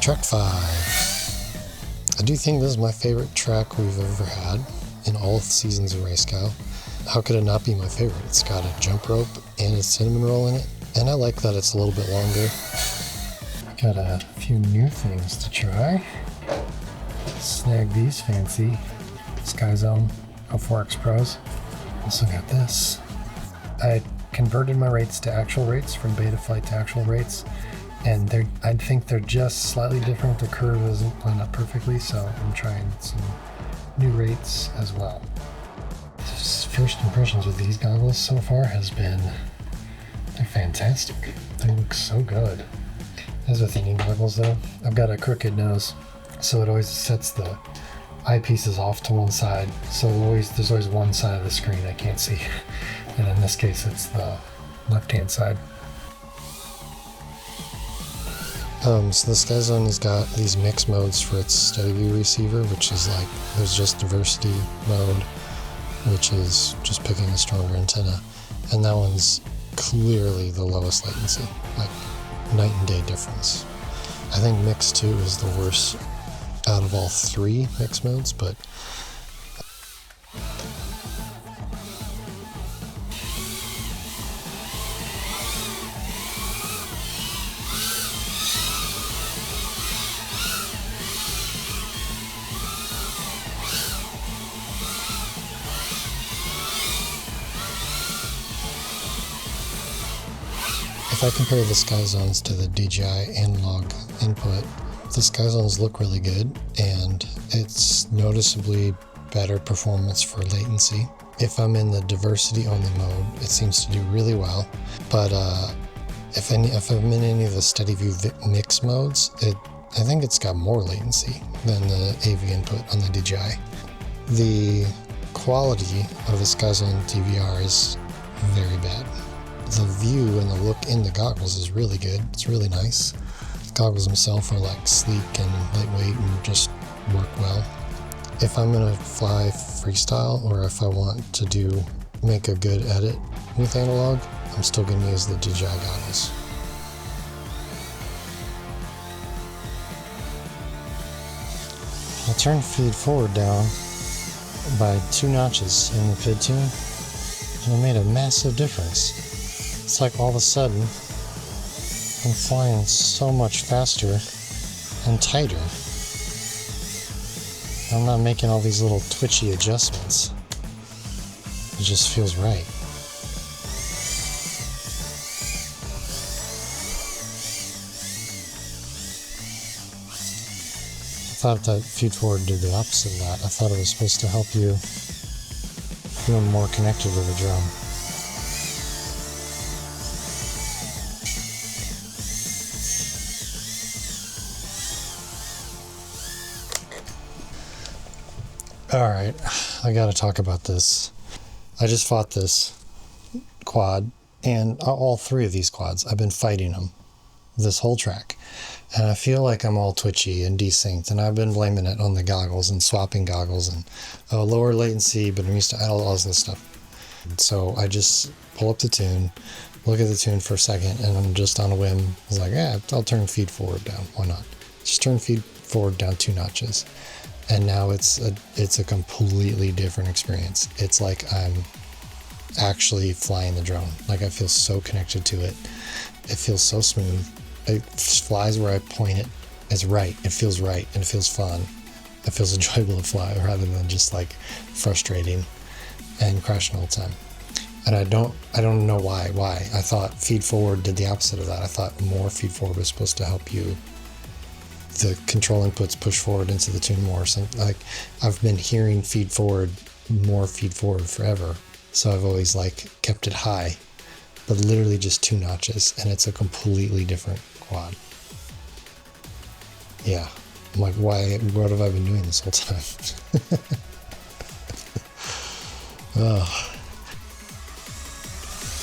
Track 5. I do think this is my favorite track we've ever had in all seasons of Racecow. How could it not be my favorite? It's got a jump rope and a cinnamon roll in it, and I like that it's a little bit longer. Got a few new things to try. Snag these fancy Skyzone 04X Pros. Also got this. I converted my rates to actual rates from betaflight to actual rates, and I think they're just slightly different. The curve doesn't line up perfectly, so I'm trying some new rates as well. First impressions with these goggles so far has been, they're fantastic. They look so good. Those are thinning goggles though. I've got a crooked nose, so it always sets the eyepieces off to one side, so there's always one side of the screen I can't see, and in this case it's the left-hand side. So the Skyzone has got these mix modes for its steady view receiver, which is like, there's just diversity mode, which is just picking a stronger antenna, and that one's clearly the lowest latency, like night and day difference. I think mix 2 is the worst out of all 3 mix modes, but if I compare the Skyzones to the DJI analog input, the Skyzones look really good, and it's noticeably better performance for latency. If I'm in the diversity only mode, it seems to do really well, but if I'm in any of the steady view mix modes, I think it's got more latency than the AV input on the DJI. The quality of the Skyzone DVR is very bad. The view and the look in the goggles is really good. It's really nice. The goggles themselves are like sleek and lightweight and just work well. If I'm gonna fly freestyle, or if I want to make a good edit with analog, I'm still gonna use the DJI goggles. I'll turn feed forward down by 2 notches in the PID tune, and it made a massive difference. It's like all of a sudden, I'm flying so much faster and tighter. I'm not making all these little twitchy adjustments. It just feels right. I thought that feed forward did the opposite of that. I thought it was supposed to help you feel more connected with the drone. Alright, I gotta talk about this. I just fought this quad, and all 3 of these quads, I've been fighting them this whole track. And I feel like I'm all twitchy and desynced, and I've been blaming it on the goggles and swapping goggles and lower latency, but I'm used to all this stuff. So I just pull up the tune, look at the tune for a second, and I'm just on a whim. I was like, yeah, I'll turn feed forward down. Why not? Just turn feed forward down 2 notches. And now it's a completely different experience. It's like I'm actually flying the drone. Like, I feel so connected to it. It feels so smooth. It flies where I point it. It's right. It feels right, and it feels fun. It feels enjoyable to fly rather than just like frustrating and crashing all the time. And I don't know why. I thought feed forward did the opposite of that. I thought more feed forward was supposed to help you, the control inputs push forward into the tune more. So like, I've been hearing feed forward forever, so I've always like kept it high, but literally just 2 notches, and it's a completely different quad. Yeah, I'm like, what have I been doing this whole time? Oh,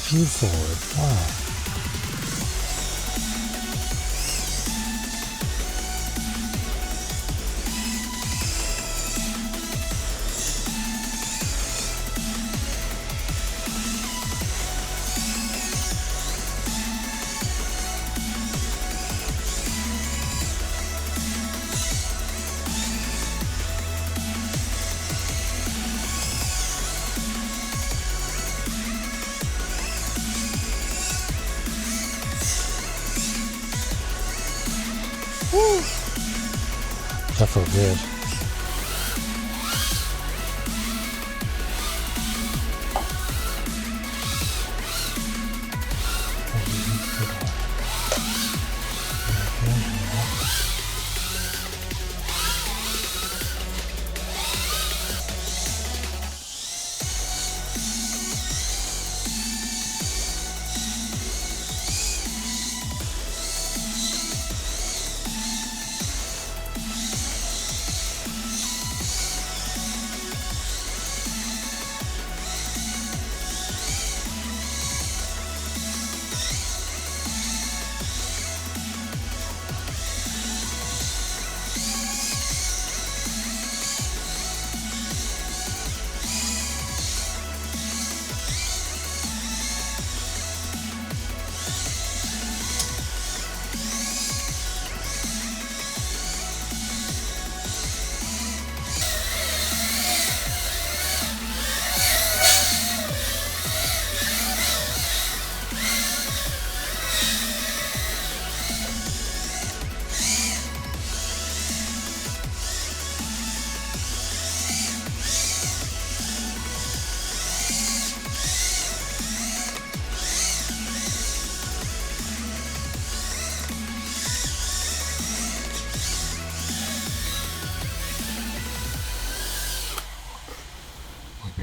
feed forward, wow. Woo! That felt good.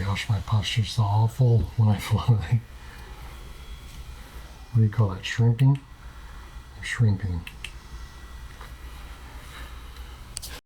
Gosh, my posture's so awful when I fly. What do you call that? Shrinking? Or shrinking?